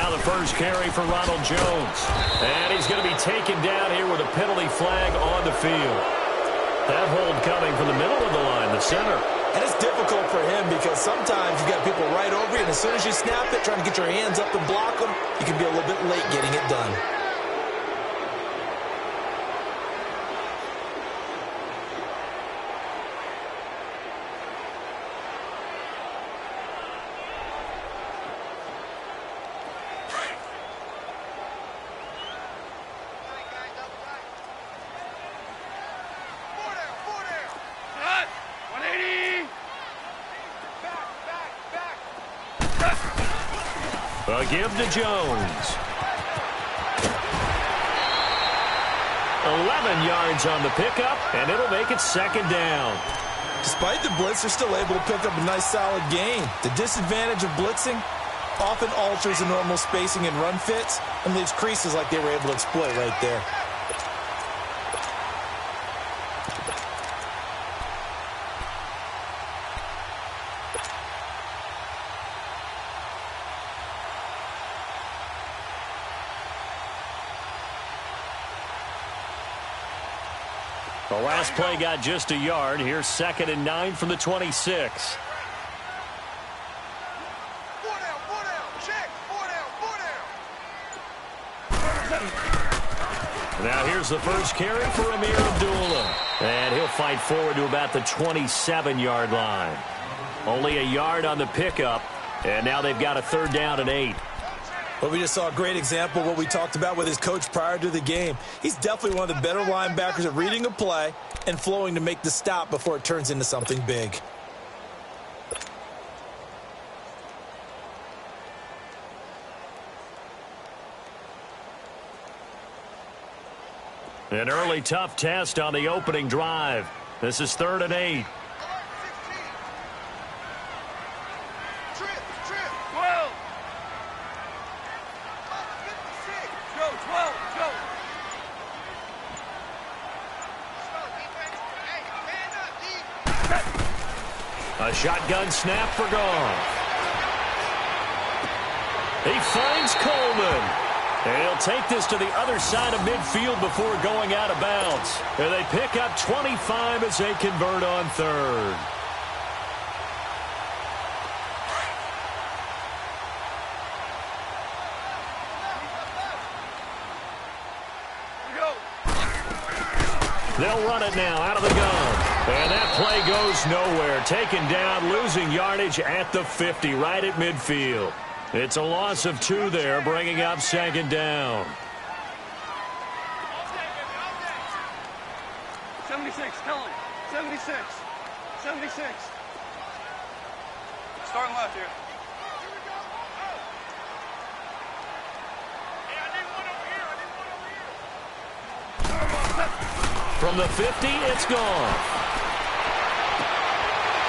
Now the first carry for Ronald Jones. And he's going to be taken down here with a penalty flag on the field. That hold coming from the middle of the line, the center. And it's difficult for him because sometimes you've got people right over you, and as soon as you snap it, trying to get your hands up and block them, you can be a little bit late getting it done. A give to Jones. 11 yards on the pickup, and it'll make it second down. Despite the blitz, they're still able to pick up a nice, solid gain. The disadvantage of blitzing often alters the normal spacing and run fits and leaves creases like they were able to exploit right there. The last play got just a yard. Here's 2nd and 9 from the 26. Now here's the first carry for Amir Abdullah. And he'll fight forward to about the 27-yard line. Only a yard on the pickup. And now they've got a 3rd down and 8. Well, we just saw a great example of what we talked about with his coach prior to the game. He's definitely one of the better linebackers at reading a play and flowing to make the stop before it turns into something big. An early tough test on the opening drive. This is 3rd and 8. A shotgun snap for Goff. He finds Coleman. And he'll take this to the other side of midfield before going out of bounds. And they pick up 25 as they convert on 3rd. They'll run it now out of the gun. And that play goes nowhere. Taken down, losing yardage at the 50, right at midfield. It's a loss of 2 there, bringing up 2nd down. 76, tell him. 76. 76. Starting left here. From the 50, it's gone.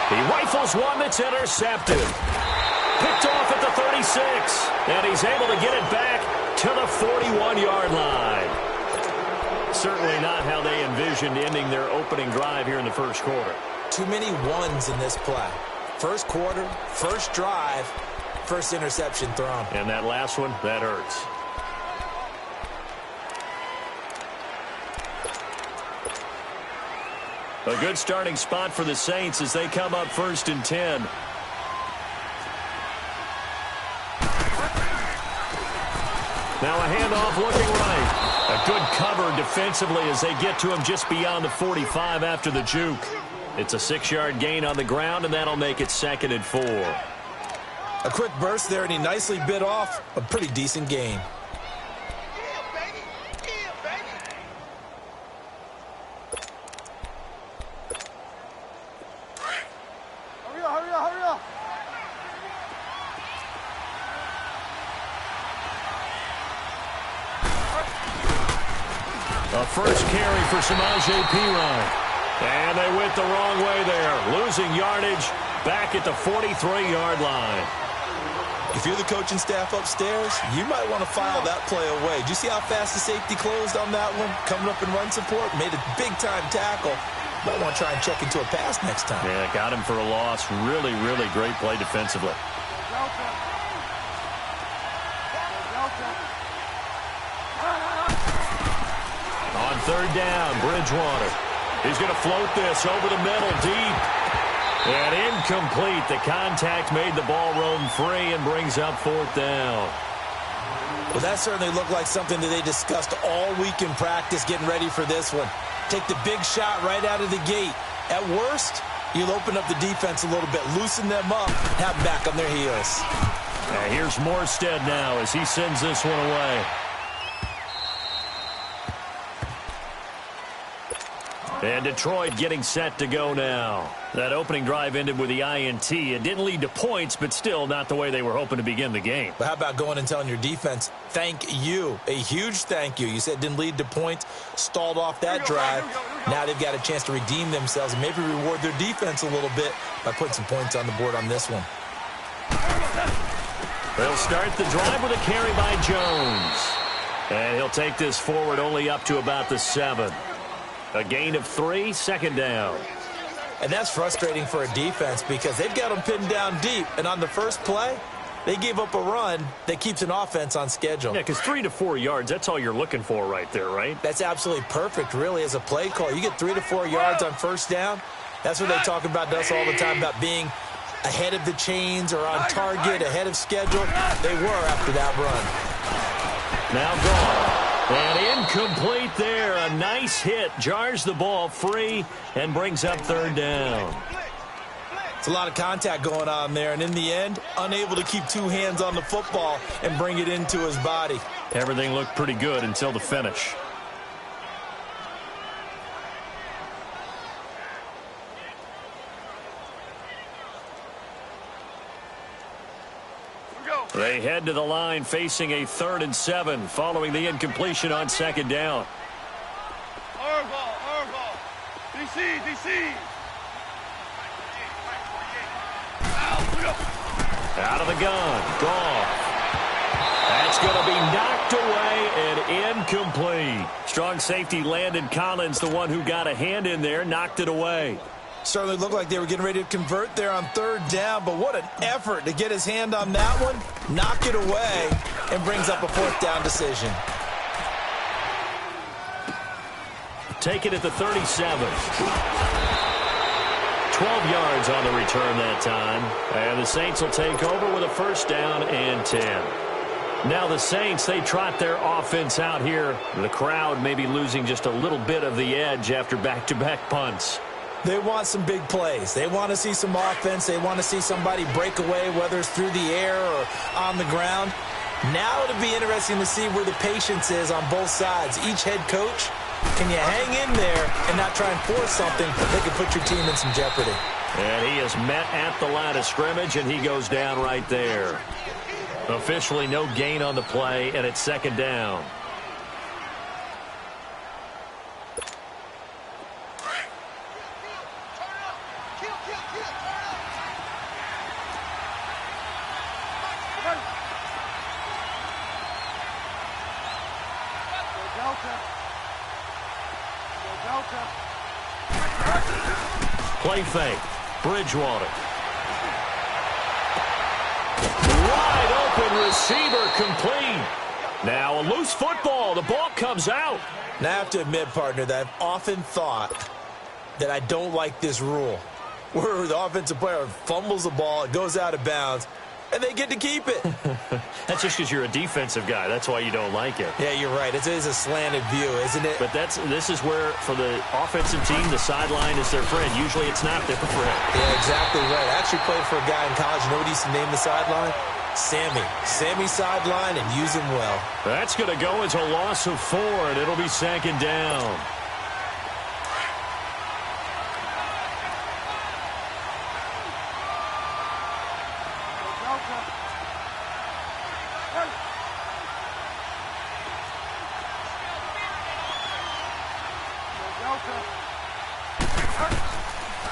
He rifles one that's intercepted. Picked off at the 36. And he's able to get it back to the 41-yard line. Certainly not how they envisioned ending their opening drive here in the first quarter. Too many ones in this play. First quarter, first drive, first interception thrown. And that last one, that hurts. A good starting spot for the Saints as they come up 1st and 10. Now a handoff looking right. A good cover defensively as they get to him just beyond the 45 after the juke. It's a 6-yard gain on the ground, and that'll make it 2nd and 4. A quick burst there, and he nicely bit off a pretty decent gain. A first carry for Samaje Perine. And they went the wrong way there. Losing yardage back at the 43-yard line. If you're the coaching staff upstairs, you might want to file that play away. Did you see how fast the safety closed on that one? Coming up in run support, made a big-time tackle. Might want to try and check into a pass next time. Yeah, got him for a loss. Really, really great play defensively. third down, Bridgewater. He's going to float this over the middle, deep. And incomplete. The contact made the ball roam free and brings up fourth down. Well, that certainly looked like something that they discussed all week in practice getting ready for this one. Take the big shot right out of the gate. At worst, you'll open up the defense a little bit, loosen them up, have them back on their heels. Here's Morstead now as he sends this one away. And Detroit getting set to go now. That opening drive ended with the INT. It didn't lead to points, but still not the way they were hoping to begin the game. But how about going and telling your defense, thank you, a huge thank you. You said it didn't lead to points, stalled off that drive. Now they've got a chance to redeem themselves and maybe reward their defense a little bit by putting some points on the board on this one. They'll start the drive with a carry by Jones. And he'll take this forward only up to about the 7. A gain of 3, second down. And that's frustrating for a defense because they've got them pinned down deep. And on the first play, they gave up a run that keeps an offense on schedule. Yeah, because 3 to 4 yards, that's all you're looking for right there, right? That's absolutely perfect, really, as a play call. You get 3 to 4 yards on first down. That's what they talk about to us all the time, about being ahead of the chains or on target, ahead of schedule. They were after that run. Now gone. And incomplete there. A nice hit. Jars the ball free and brings up third down. It's a lot of contact going on there. And in the end, unable to keep two hands on the football and bring it into his body. Everything looked pretty good until the finish. They head to the line facing a 3rd and 7 following the incompletion on second down. Our ball. DC. Out of the gun. Goff. That's going to be knocked away and incomplete. Strong safety Landon Collins, the one who got a hand in there, knocked it away. Certainly looked like they were getting ready to convert there on third down, but what an effort to get his hand on that one, knock it away, and brings up a fourth down decision. Take it at the 37. 12 yards on the return that time, and the Saints will take over with a first down and 10. Now the Saints, they trot their offense out here. The crowd may be losing just a little bit of the edge after back-to-back punts. They want some big plays. They want to see some offense. They want to see somebody break away, whether it's through the air or on the ground. Now it'll be interesting to see where the patience is on both sides. Each head coach, can you hang in there and not try and force something that could put your team in some jeopardy? And he is met at the line of scrimmage, and he goes down right there. Officially no gain on the play, and it's second down. Play fake. Bridgewater. Wide open receiver complete. Now a loose football. The ball comes out. Now I have to admit, partner, that I've often thought that I don't like this rule, where the offensive player fumbles the ball, it goes out of bounds, and they get to keep it. That's just because you're a defensive guy. That's why you don't like it. Yeah, you're right. It is a slanted view, isn't it? But this is where, for the offensive team, the sideline is their friend. Usually it's not their friend. Yeah, exactly right. I actually played for a guy in college. You know what he used to name the sideline? Sammy. Sammy sideline, and use him well. That's going to go as a loss of 4, and it'll be second down.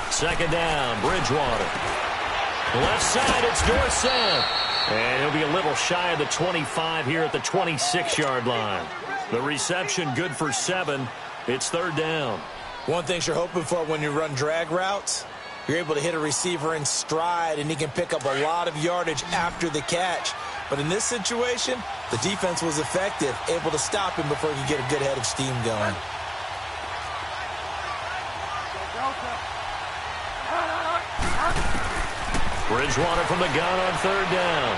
Second down, Bridgewater. Left side, it's Dorsett. And he'll be a little shy of the 25 here at the 26-yard line. The reception good for 7. It's third down. One thing you're hoping for when you run drag routes, you're able to hit a receiver in stride, and he can pick up a lot of yardage after the catch. But in this situation, the defense was effective, able to stop him before he could get a good head of steam going. Bridgewater from the gun on third down.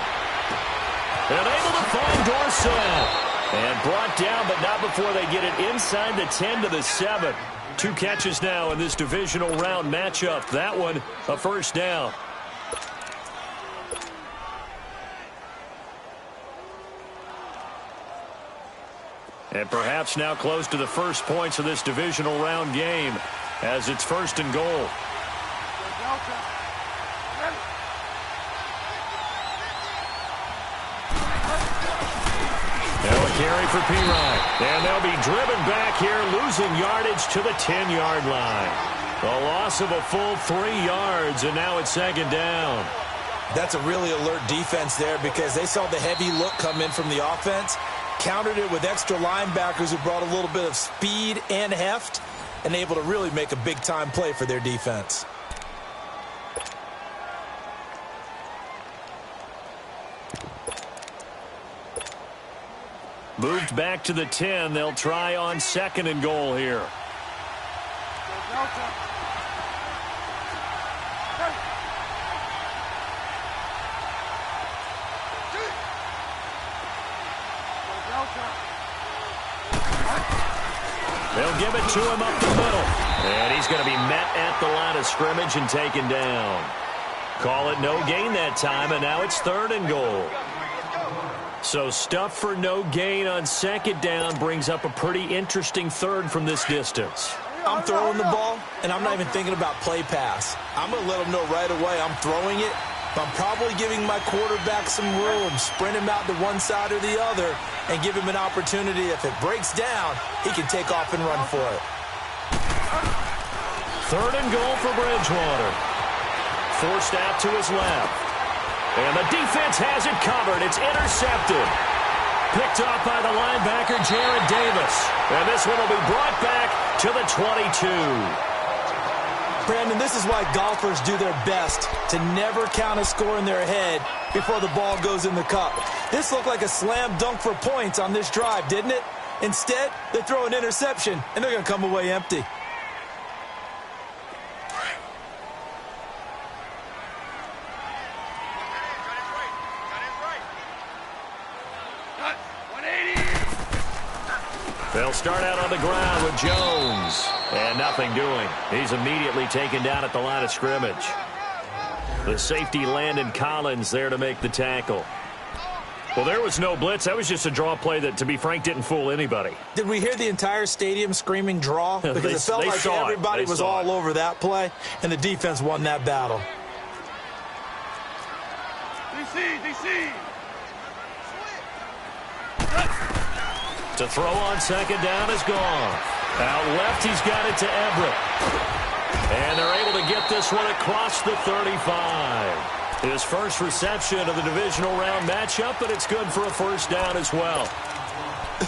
And able to find Dorsett. And brought down, but not before they get it inside the 10 to the 7. 2 catches now in this divisional round matchup. That one, a first down. And perhaps now close to the first points of this divisional round game as it's 1st and goal. Now a carry for Pirine. And they'll be driven back here, losing yardage to the 10-yard line. A loss of a full 3 yards, and now it's 2nd down. That's a really alert defense there because they saw the heavy look come in from the offense, countered it with extra linebackers who brought a little bit of speed and heft, and able to really make a big-time play for their defense. Moved back to the 10. They'll try on 2nd and goal here. They'll give it to him up the middle. And he's going to be met at the line of scrimmage and taken down. Call it no gain that time, and now it's 3rd and goal. So stuff for no gain on 2nd down brings up a pretty interesting 3rd from this distance. I'm throwing the ball, and I'm not even thinking about play pass. I'm going to let them know right away I'm throwing it, but I'm probably giving my quarterback some room, sprint him out to one side or the other, and give him an opportunity. If it breaks down, he can take off and run for it. 3rd and goal for Bridgewater. Forced out to his left. And the defense has it covered. It's intercepted. Picked off by the linebacker, Jared Davis. And this one will be brought back to the 22. Brandon, this is why golfers do their best to never count a score in their head before the ball goes in the cup. This looked like a slam dunk for points on this drive, didn't it? Instead, they throw an interception, and they're going to come away empty. They'll start out on the ground with Jones. And nothing doing. He's immediately taken down at the line of scrimmage. The safety Landon Collins there to make the tackle. Well, there was no blitz. That was just a draw play that, to be frank, didn't fool anybody. Did we hear the entire stadium screaming draw? Because it felt like everybody was all over that play, and the defense won that battle. DC! To throw on 2nd down is gone. Out left, he's got it to Everett. And they're able to get this one across the 35. His first reception of the divisional round matchup, but it's good for a first down as well.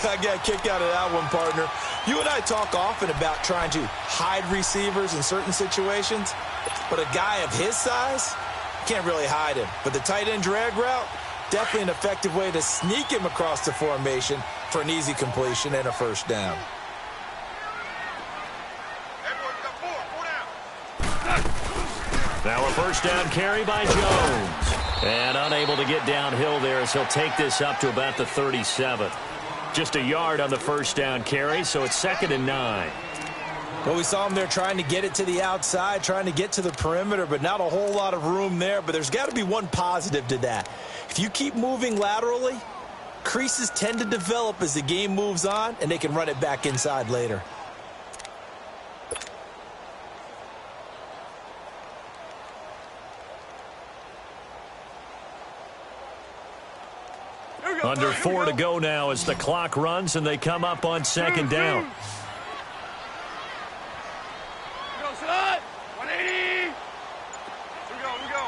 I got a kick out of that one, partner. You and I talk often about trying to hide receivers in certain situations, but a guy of his size can't really hide him. But the tight end drag route, definitely an effective way to sneak him across the formation for an easy completion and a first down. Now a first down carry by Jones. And unable to get downhill there as he'll take this up to about the 37. Just a yard on the first down carry, so it's 2nd and 9. Well, we saw him there trying to get it to the outside, trying to get to the perimeter, but not a whole lot of room there. But there's got to be one positive to that. If you keep moving laterally, creases tend to develop as the game moves on, and they can run it back inside later. Under 4 to go now as the clock runs and they come up on 2nd down. Go, son! 180! Here we go.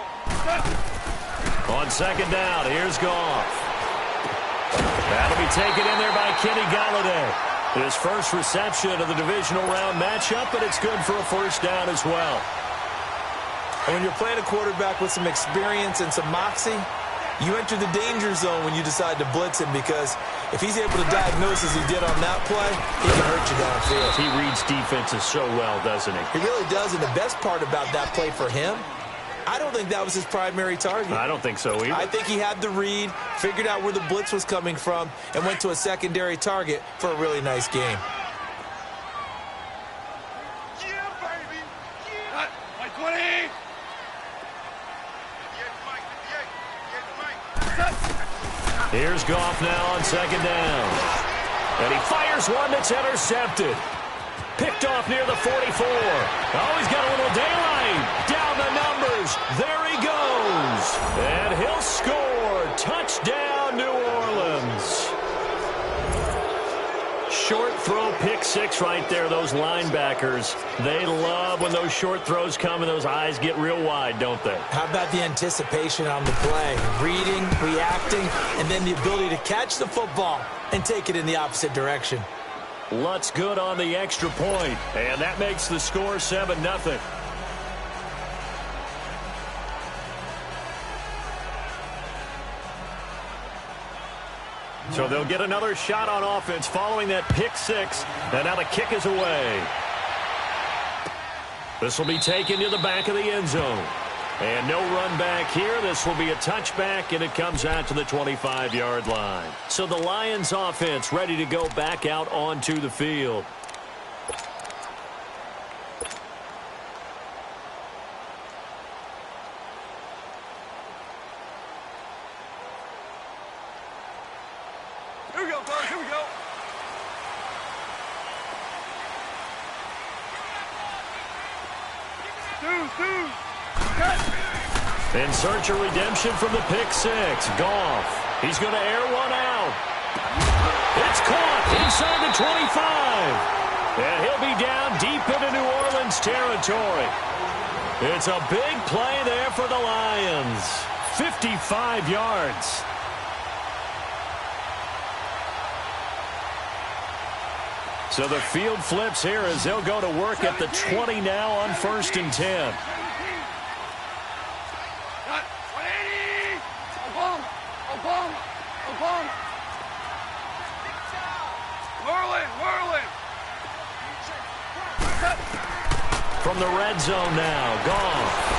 On 2nd down, here's Goff. That'll be taken in there by Kenny Golladay. His first reception of the divisional round matchup, but it's good for a first down as well. And when you're playing a quarterback with some experience and some moxie, you enter the danger zone when you decide to blitz him, because if he's able to diagnose as he did on that play, he can hurt you downfield. He reads defenses so well, doesn't he? He really does, and the best part about that play for him I don't think that was his primary target. I don't think so either. I think he had the read, figured out where the blitz was coming from, and went to a secondary target for a really nice game. Yeah, baby. Yeah. Like 20. Here's Goff now on second down. And he fires one that's intercepted. Picked off near the 44. Oh, he's got a little daylight. Down the numbers. There he goes. And he'll score. Touchdown, New Orleans. Short throw, pick six right there. Those linebackers, they love when those short throws come and those eyes get real wide, don't they? How about the anticipation on the play? Reading, reacting, and then the ability to catch the football and take it in the opposite direction. Lutz good on the extra point, and that makes the score 7-0. So they'll get another shot on offense following that pick six, and now the kick is away. This will be taken to the back of the end zone. And no run back here. This will be a touchback, and it comes out to the 25-yard line. So the Lions offense ready to go back out onto the field. Here we go, fellas. Here we go. Dude. In search of redemption from the pick six. Goff. He's going to air one out. It's caught inside the 25. And he'll be down deep into New Orleans territory. It's a big play there for the Lions. 55 yards. So the field flips here as they'll go to work at the 20 now on 1st and 10. Whirling. From the red zone now, Goff.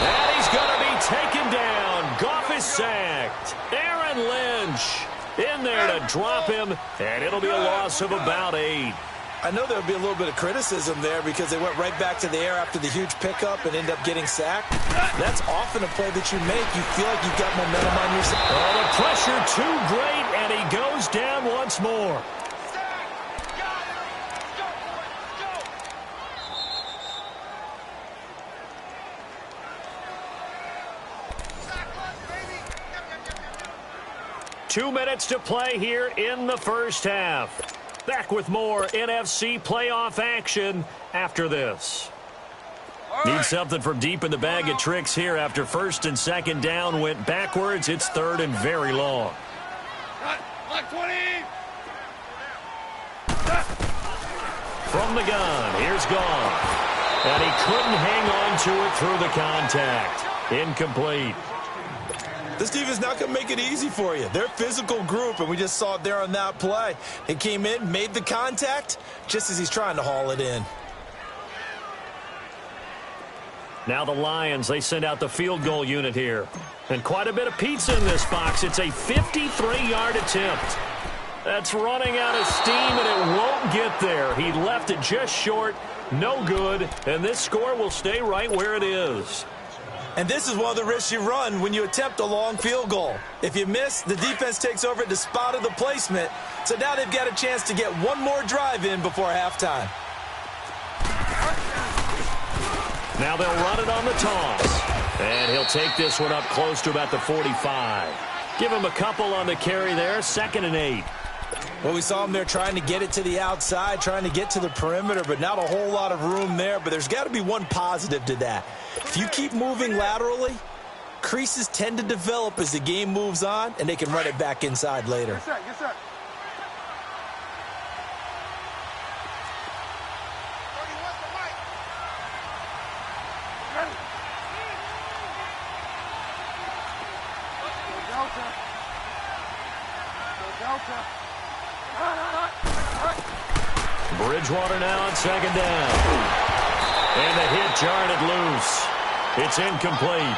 And he's going to be taken down. Goff is sacked. Aaron Lynch in there to drop him, and it'll be a loss of about 8. I know there'll be a little bit of criticism there because they went right back to the air after the huge pickup and end up getting sacked. That's often a play that you make. You feel like you've got momentum on your side. Oh, the pressure too great, and he goes down once more. Two minutes to play here in the first half. Back with more NFC playoff action after this. Need something from deep in the bag of tricks here after 1st and 2nd down went backwards. It's 3rd and very long. Like 20. From the gun, here's Goff. And he couldn't hang on to it through the contact. Incomplete. This defense is not going to make it easy for you. They're a physical group, and we just saw it there on that play. He came in, made the contact, just as he's trying to haul it in. Now the Lions, they send out the field goal unit here. And quite a bit of pizza in this box. It's a 53-yard attempt. That's running out of steam, and it won't get there. He left it just short, no good, and this score will stay right where it is. And this is one of the risks you run when you attempt a long field goal. If you miss, the defense takes over at the spot of the placement. So now they've got a chance to get one more drive in before halftime. Now they'll run it on the toss. And he'll take this one up close to about the 45. Give him a couple on the carry there, 2nd and 8. Well, we saw him there trying to get it to the outside, trying to get to the perimeter, but not a whole lot of room there. But there's got to be one positive to that. If you keep moving laterally, creases tend to develop as the game moves on, and they can run it back inside later. Yes, sir. Yes, sir. Bridgewater now on 2nd down. And the hit jarred it loose. It's incomplete.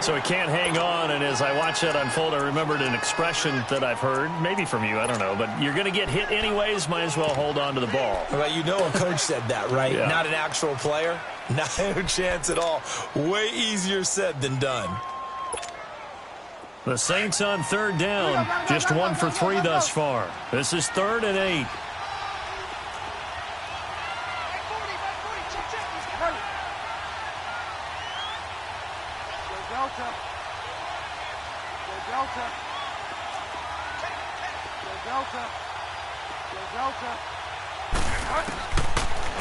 So he can't hang on, and as I watch that unfold, I remembered an expression that I've heard, maybe from you, I don't know, but you're going to get hit anyways, might as well hold on to the ball. Well, you know a coach said that, right? Yeah. Not an actual player. Not a chance at all. Way easier said than done. The Saints on third down, just 1 for 3 thus far. This is 3rd and 8.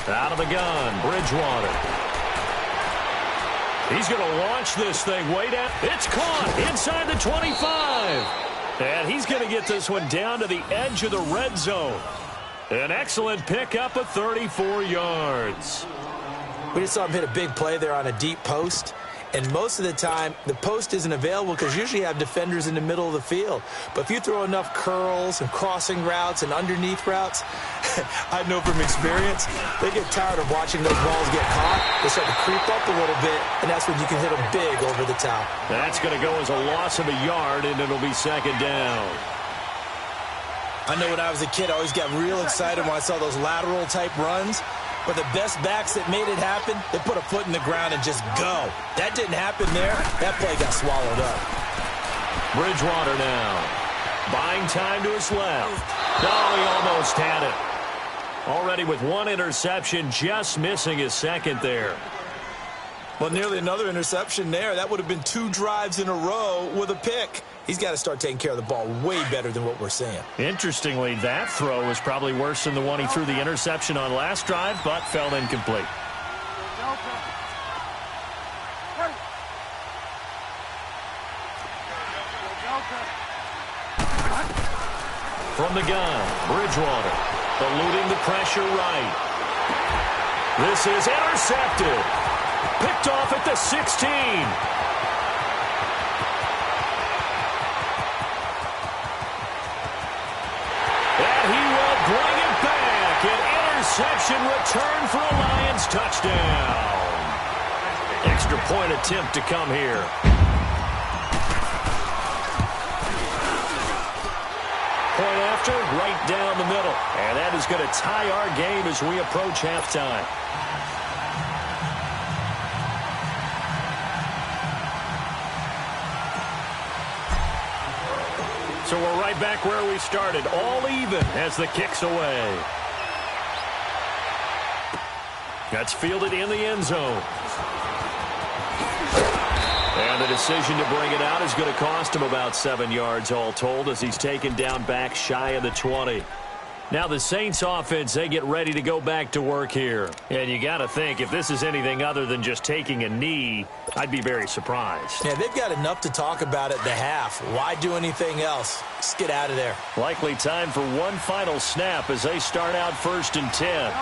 Out of the gun, Bridgewater. He's going to launch this thing way down. It's caught inside the 25. And he's going to get this one down to the edge of the red zone. An excellent pickup of 34 yards. We just saw him hit a big play there on a deep post. And most of the time, the post isn't available because usually you have defenders in the middle of the field. But if you throw enough curls and crossing routes and underneath routes, I know from experience, they get tired of watching those balls get caught. They start to creep up a little bit, and that's when you can hit them big over the top. That's going to go as a loss of a yard, and it'll be 2nd down. I know when I was a kid, I always got real excited when I saw those lateral-type runs. But the best backs that made it happen, they put a foot in the ground and just go. That didn't happen there. That play got swallowed up. Bridgewater now. Buying time to his left. Oh, he almost had it. Already with 1 interception, just missing his 2nd there. Well, nearly another interception there. That would have been 2 drives in a row with a pick. He's got to start taking care of the ball way better than what we're seeing. Interestingly, that throw was probably worse than the one he threw the interception on last drive, but fell incomplete. From the gun, Bridgewater, eluding the pressure right. This is intercepted. Picked off at the 16. Bring it back. An interception return for a Lions touchdown. Extra point attempt to come here. Point after, right down the middle. And that is going to tie our game as we approach halftime. So we're right back where we started, all even as the kick's away. That's fielded in the end zone. And the decision to bring it out is going to cost him about 7 yards all told as he's taken down back shy of the 20. Now the Saints offense, they get ready to go back to work here. And you got to think, if this is anything other than just taking a knee, I'd be very surprised. Yeah, they've got enough to talk about at the half. Why do anything else? Just get out of there. Likely time for one final snap as they start out 1st and 10.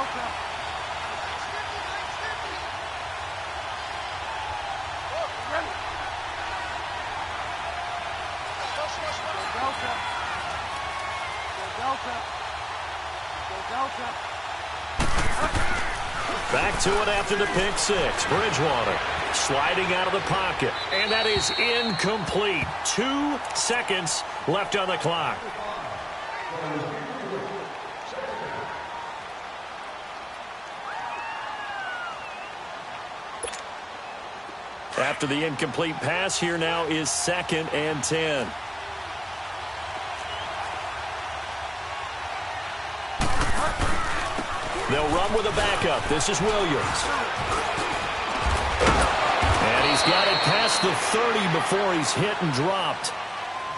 Back to it after the pick 6. Bridgewater sliding out of the pocket. And that is incomplete. 2 seconds left on the clock. After the incomplete pass, here now is 2nd and 10. They'll run with a backup. This is Williams. And he's got it past the 30 before he's hit and dropped.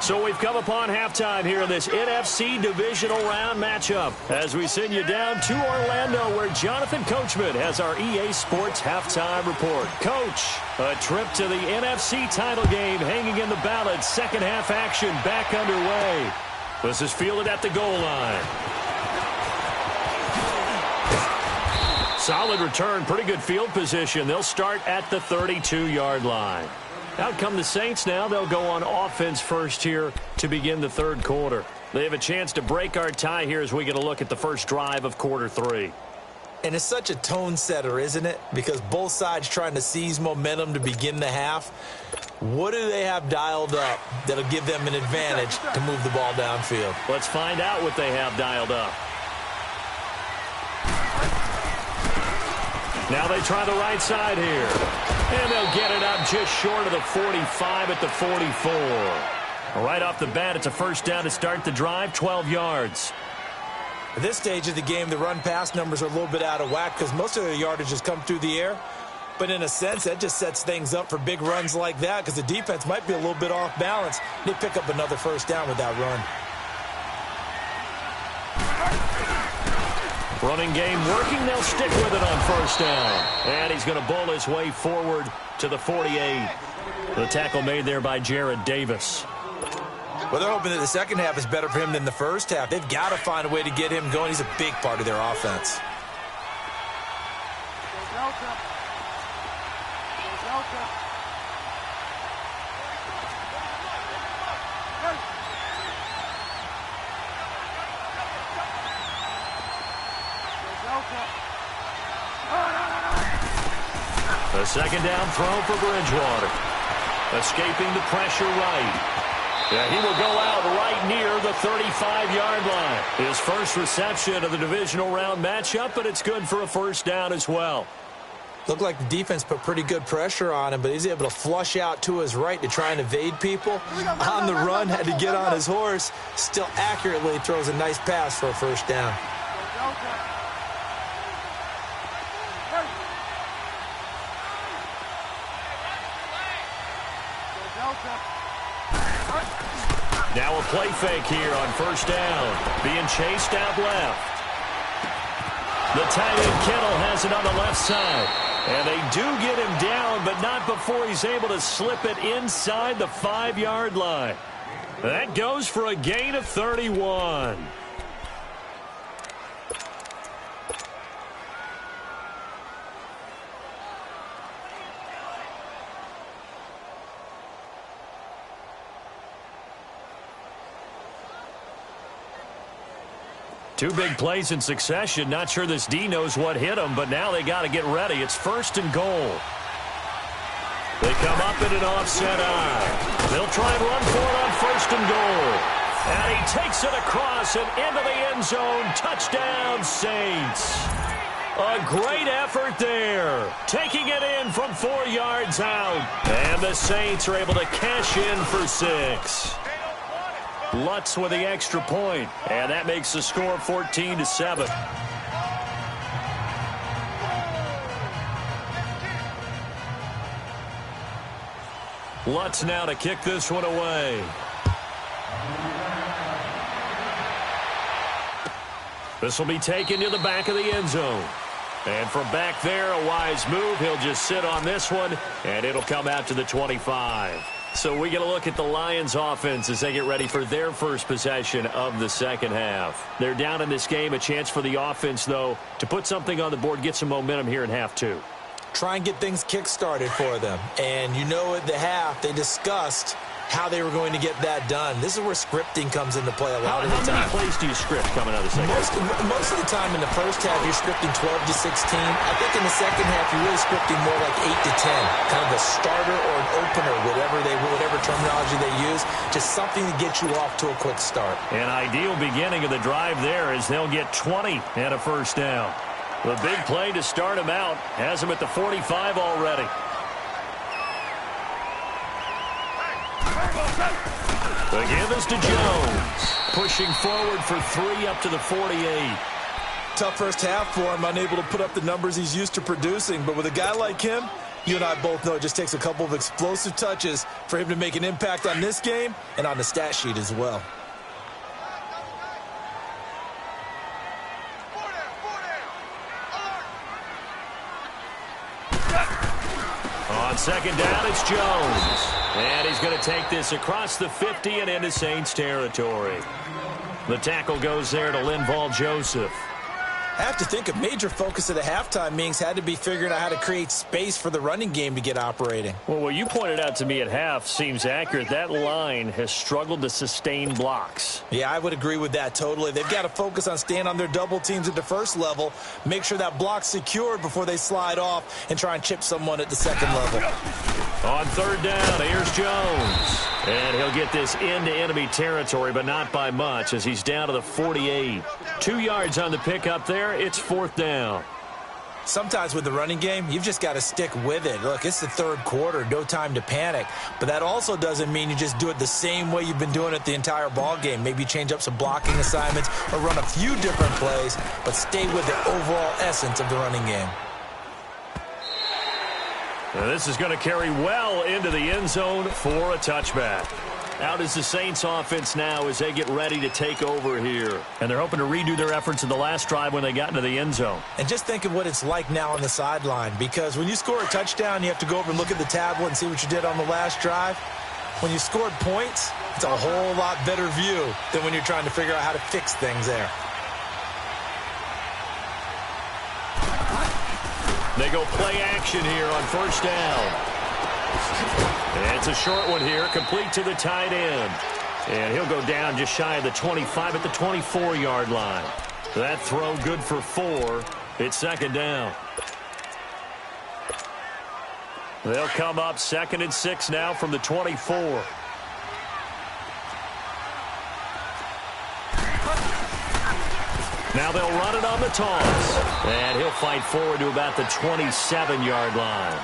So we've come upon halftime here in this NFC Divisional Round matchup as we send you down to Orlando where Jonathan Coachman has our EA Sports Halftime Report. Coach, a trip to the NFC title game hanging in the balance. Second half action back underway. This is fielded at the goal line. Solid return, pretty good field position. They'll start at the 32-yard line. Out come the Saints now. They'll go on offense first here to begin the third quarter. They have a chance to break our tie here as we get a look at the first drive of quarter 3. And it's such a tone setter, isn't it? Because both sides trying to seize momentum to begin the half. What do they have dialed up that'll give them an advantage to move the ball downfield? Let's find out what they have dialed up. Now they try the right side here. And they'll get it up just short of the 45 at the 44. Right off the bat, it's a first down to start the drive, 12 yards. At this stage of the game, the run-pass numbers are a little bit out of whack because most of their yardage has come through the air. But in a sense, that just sets things up for big runs like that because the defense might be a little bit off balance. They pick up another first down with that run. Running game working. They'll stick with it on first down. And he's going to bowl his way forward to the 48. The tackle made there by Jared Davis. Well, they're hoping that the second half is better for him than the first half. They've got to find a way to get him going. He's a big part of their offense. The second down throw for Bridgewater. Escaping the pressure right. Yeah, he will go out right near the 35-yard line. His first reception of the divisional round matchup, but it's good for a first down as well. Looked like the defense put pretty good pressure on him, but he's able to flush out to his right to try and evade people. On the run, had to get on his horse. Still accurately throws a nice pass for a first down. Now a play fake here on first down. Being chased out left. The tight end Kittle has it on the left side. And they do get him down, but not before he's able to slip it inside the 5-yard line. That goes for a gain of 31. Two big plays in succession. Not sure this D knows what hit him, but now they got to get ready. It's first and goal. They come up in an offset eye. They'll try and run for it on first and goal. And he takes it across and into the end zone. Touchdown, Saints. A great effort there. Taking it in from 4 yards out. And the Saints are able to cash in for 6. Lutz with the extra point, and that makes the score 14-7. Lutz now to kick this one away. This will be taken to the back of the end zone. And from back there, a wise move. He'll just sit on this one, and it'll come out to the 25. So we get a look at the Lions offense as they get ready for their first possession of the second half. They're down in this game. A chance for the offense, though, to put something on the board, get some momentum here in half two. Try and get things kick-started for them. And you know at the half, they discussed how they were going to get that done. This is where scripting comes into play a lot of the time. How many plays do you script coming out of the second half? Most of the time in the first half, you're scripting 12 to 16. I think in the second half, you're really scripting more like 8 to 10. Kind of a starter or an opener, whatever terminology they use. Just something to get you off to a quick start. An ideal beginning of the drive there is they'll get 20 and a first down. The big play to start him out has him at the 45 already. The give is to Jones. Pushing forward for 3 up to the 48. Tough first half for him, unable to put up the numbers he's used to producing. But with a guy like him, you and I both know it just takes a couple of explosive touches for him to make an impact on this game and on the stat sheet as well. On second down, it's Jones. And he's going to take this across the 50 and into Saints territory. The tackle goes there to Linval Joseph. I have to think a major focus of the halftime meetings had to be figuring out how to create space for the running game to get operating. Well, what you pointed out to me at half seems accurate. That line has struggled to sustain blocks. Yeah, I would agree with that totally. They've got to focus on staying on their double teams at the first level, make sure that block's secured before they slide off and try and chip someone at the second level. On third down, here's Jones. And he'll get this into enemy territory, but not by much as he's down to the 48. 2 yards on the pickup there. It's fourth down. Sometimes with the running game, you've just got to stick with it. Look, it's the third quarter, no time to panic. But that also doesn't mean you just do it the same way you've been doing it the entire ball game. Maybe change up some blocking assignments or run a few different plays, but stay with the overall essence of the running game. Now this is going to carry well into the end zone for a touchback. Out is the Saints offense now as they get ready to take over here. And they're hoping to redo their efforts in the last drive when they got into the end zone. And just think of what it's like now on the sideline, because when you score a touchdown, you have to go over and look at the tablet and see what you did on the last drive. When you scored points, it's a whole lot better view than when you're trying to figure out how to fix things there. They go play action here on first down. And it's a short one here, complete to the tight end. And he'll go down just shy of the 25 at the 24-yard line. That throw good for 4. It's second down. They'll come up 2nd and 6 now from the 24. Now they'll run it on the toss. And he'll fight forward to about the 27-yard line.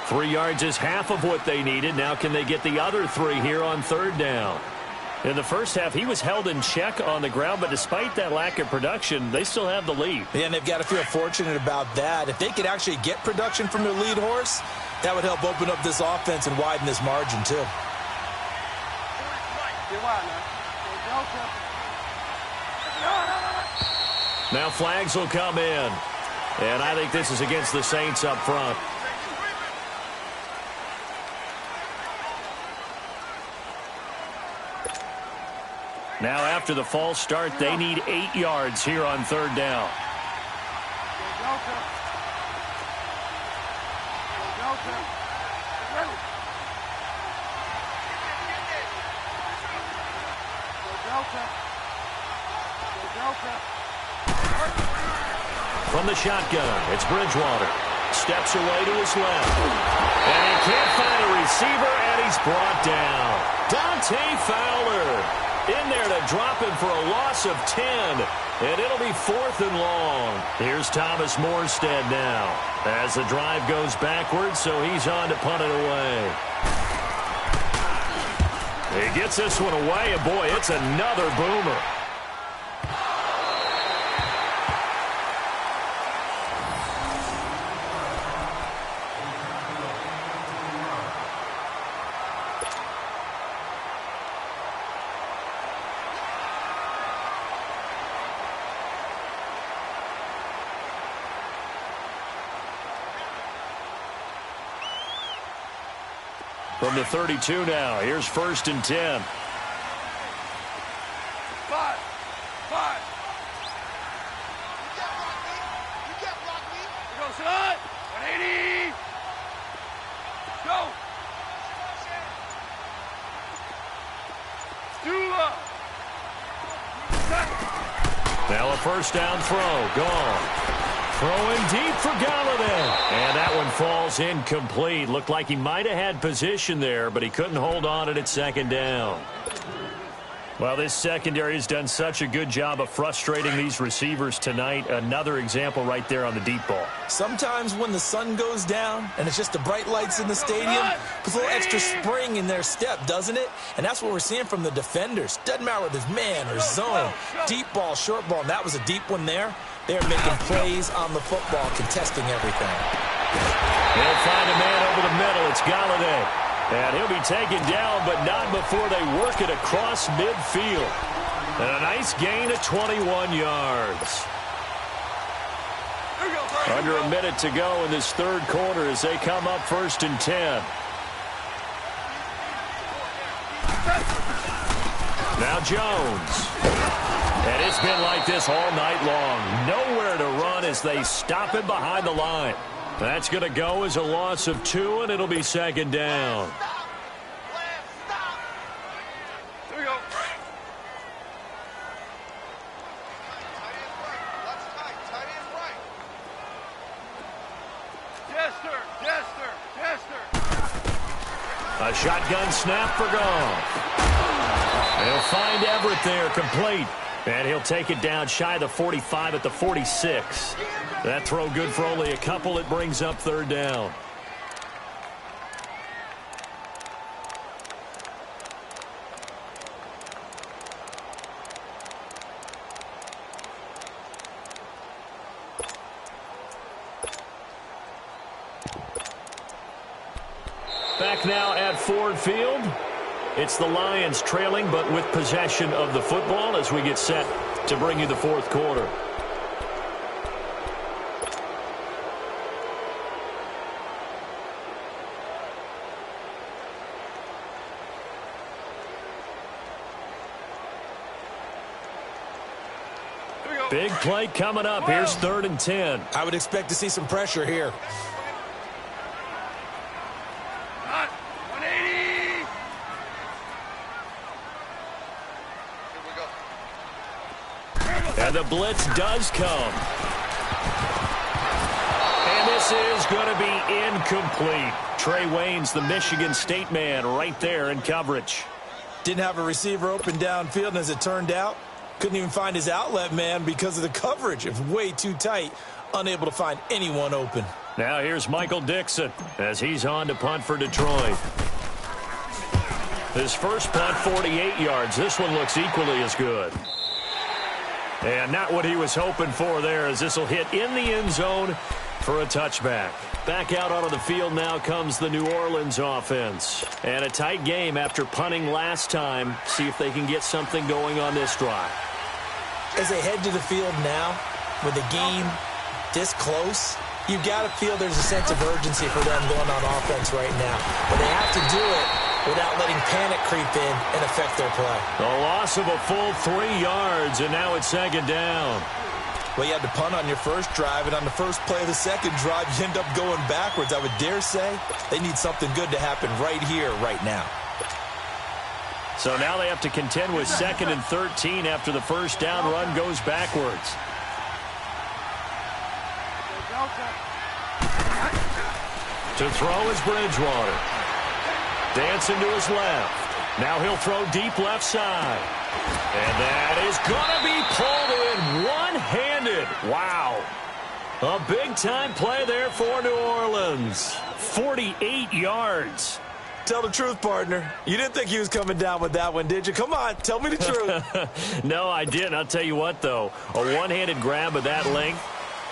3 yards is half of what they needed. Now can they get the other 3 here on third down? In the first half, he was held in check on the ground, but despite that lack of production, they still have the lead. Yeah, and they've got to feel fortunate about that. If they could actually get production from their lead horse, that would help open up this offense and widen this margin, too. Now flags will come in. And I think this is against the Saints up front. Now after the false start, they need 8 yards here on third down. From the shotgun, it's Bridgewater. Steps away to his left. And he can't find a receiver, and he's brought down. Dante Fowler in there to drop him for a loss of 10. And it'll be 4th and long. Here's Thomas Morstead now as the drive goes backwards, so he's on to punt it away. He gets this one away, and boy, it's another boomer. From the 32 now, here's 1st and 10. 5. You can't block me. Here goes son. 180. Go. Stula. Now a first down throw, gone. Throwing deep for Galladay. And that one falls incomplete. Looked like he might have had position there, but he couldn't hold on at second down. Well, this secondary has done such a good job of frustrating these receivers tonight. Another example right there on the deep ball. Sometimes when the sun goes down and it's just the bright lights in the stadium, puts a little extra spring in their step, doesn't it? And that's what we're seeing from the defenders. Doesn't matter whether it's man or zone, deep ball, short ball, and that was a deep one there. They're making plays on the football, contesting everything. They'll find a man over the middle. It's Galladay. And he'll be taken down, but not before they work it across midfield. And a nice gain of 21 yards. Under a minute to go in this third quarter as they come up 1st and 10. Now Jones. And it's been like this all night long. Nowhere to run. run as they stop him behind the line. That's going to go as a loss of 2, and it'll be second down. Here we go. A shotgun snap for Goff. They'll find Everett there, complete. And he'll take it down shy of the 45 at the 46. That throw good for only a couple. It brings up third down. Back now at Ford Field. It's the Lions trailing, but with possession of the football as we get set to bring you the fourth quarter. Big play coming up. Here's 3rd and 10. I would expect to see some pressure here. And the blitz does come. And this is going to be incomplete. Trey Wayne's the Michigan State man right there in coverage. Didn't have a receiver open downfield, and as it turned out, couldn't even find his outlet man because of the coverage. It was way too tight, unable to find anyone open. Now here's Michael Dixon as he's on to punt for Detroit. His first punt, 48 yards. This one looks equally as good. And not what he was hoping for there, as this will hit in the end zone for a touchback. Back out onto the field now comes the New Orleans offense. And a tight game after punting last time. See if they can get something going on this drive. As they head to the field now, with the game this close, you've got to feel there's a sense of urgency for them going on offense right now. But they have to do it without letting panic creep in and affect their play. A loss of a full 3 yards, and now it's second down. Well, you had to punt on your first drive, and on the first play of the second drive, you end up going backwards. I would dare say they need something good to happen right here, right now. So now they have to contend with 2nd and 13 after the first down run goes backwards. To throw is Bridgewater. Dancing to his left. Now he'll throw deep left side. And that is going to be pulled in one-handed. Wow. A big-time play there for New Orleans. 48 yards. Tell the truth, partner. You didn't think he was coming down with that one, did you? Come on, tell me the truth. No, I didn't. I'll tell you what, though. A one-handed grab of that length.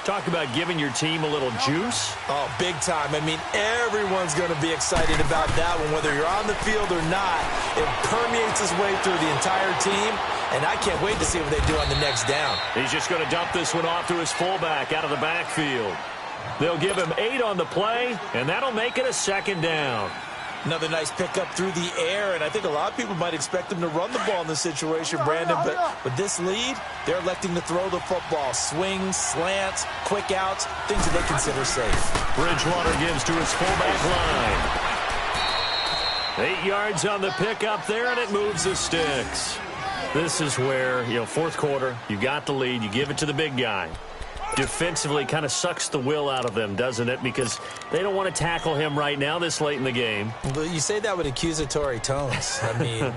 Talk about giving your team a little juice. Oh, big time. I mean, everyone's going to be excited about that one, whether you're on the field or not. It permeates its way through the entire team, and I can't wait to see what they do on the next down. He's just going to dump this one off to his fullback out of the backfield. They'll give him 8 on the play, and that'll make it a second down. Another nice pickup through the air, and I think a lot of people might expect them to run the ball in this situation, Brandon, but with this lead, they're electing to throw the football. Swings, slants, quick outs, things that they consider safe. Bridgewater gives to his fullback line. 8 yards on the pickup there, and it moves the sticks. This is where, fourth quarter, you got the lead, you give it to the big guy. Defensively kind of sucks the will out of them, doesn't it? Because they don't want to tackle him right now this late in the game. Well, you say that with accusatory tones. I mean,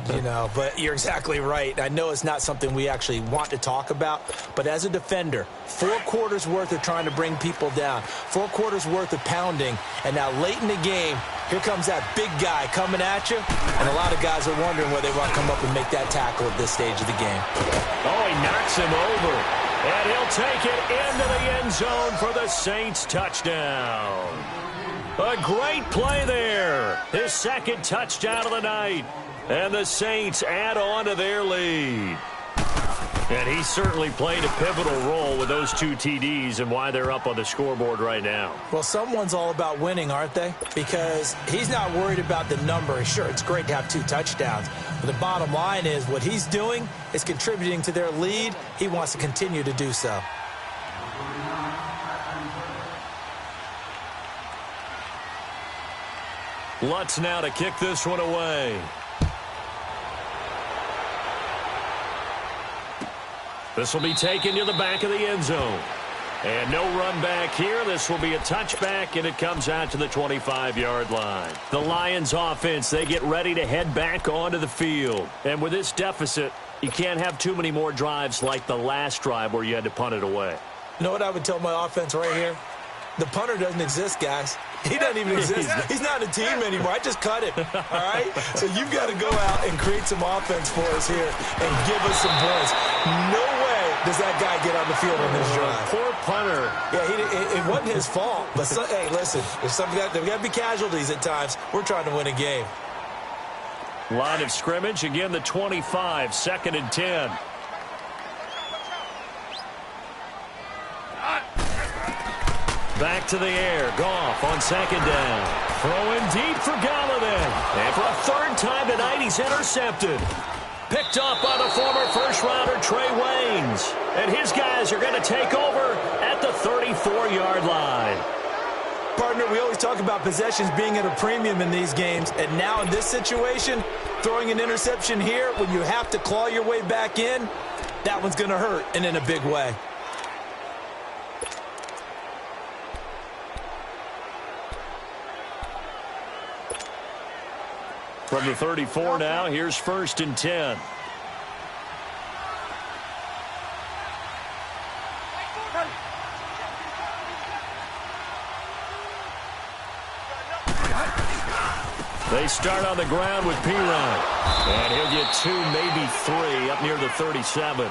but you're exactly right. I know it's not something we actually want to talk about, but as a defender, 4 quarters worth of trying to bring people down, 4 quarters worth of pounding, and now late in the game, here comes that big guy coming at you, and a lot of guys are wondering whether they want to come up and make that tackle at this stage of the game. Oh, he knocks him over. And he'll take it into the end zone for the Saints touchdown. A great play there. His second touchdown of the night. And the Saints add on to their lead. And he certainly played a pivotal role with those 2 TDs and why they're up on the scoreboard right now. Well, someone's all about winning, aren't they? Because he's not worried about the number. Sure, it's great to have 2 touchdowns. But the bottom line is what he's doing is contributing to their lead. He wants to continue to do so. Lutz now to kick this one away. This will be taken to the back of the end zone. And no run back here. This will be a touchback, and it comes out to the 25-yard line. The Lions offense, they get ready to head back onto the field. And with this deficit, you can't have too many more drives like the last drive where you had to punt it away. You know what I would tell my offense right here? The punter doesn't exist, guys. He doesn't even exist. He's not a team anymore. I just cut him, all right? So you've got to go out and create some offense for us here and give us some points. No way does that guy get on the field on this drive. Poor punter. Yeah, it wasn't his fault. But, hey, listen, there's got to be casualties at times. We're trying to win a game. Line of scrimmage, again the 25, 2nd and 10. Back to the air. Goff on 2nd down. Throwing deep for Galladay. And for a 3rd time tonight, he's intercepted. Picked up by the former first-rounder Trey Waynes. And his guys are going to take over at the 34-yard line. Partner, we always talk about possessions being at a premium in these games. And now in this situation, throwing an interception here when you have to claw your way back in, that one's going to hurt, and in a big way. From the 34 now, here's 1st and 10. They start on the ground with Perine. And he'll get 2, maybe 3, up near the 37.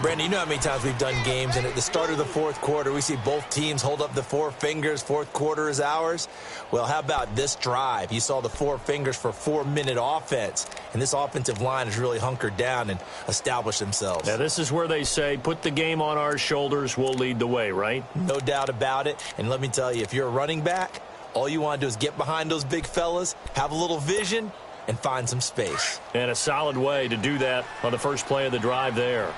Brandon, you know how many times we've done games, and at the start of the 4th quarter, we see both teams hold up the 4 fingers, 4th quarter is ours. Well, how about this drive? You saw the 4 fingers for 4-minute offense, and this offensive line has really hunkered down and established themselves. Now, this is where they say, put the game on our shoulders, we'll lead the way, right? No doubt about it, and let me tell you, if you're a running back, all you want to do is get behind those big fellas, have a little vision, and find some space. And a solid way to do that on the first play of the drive there.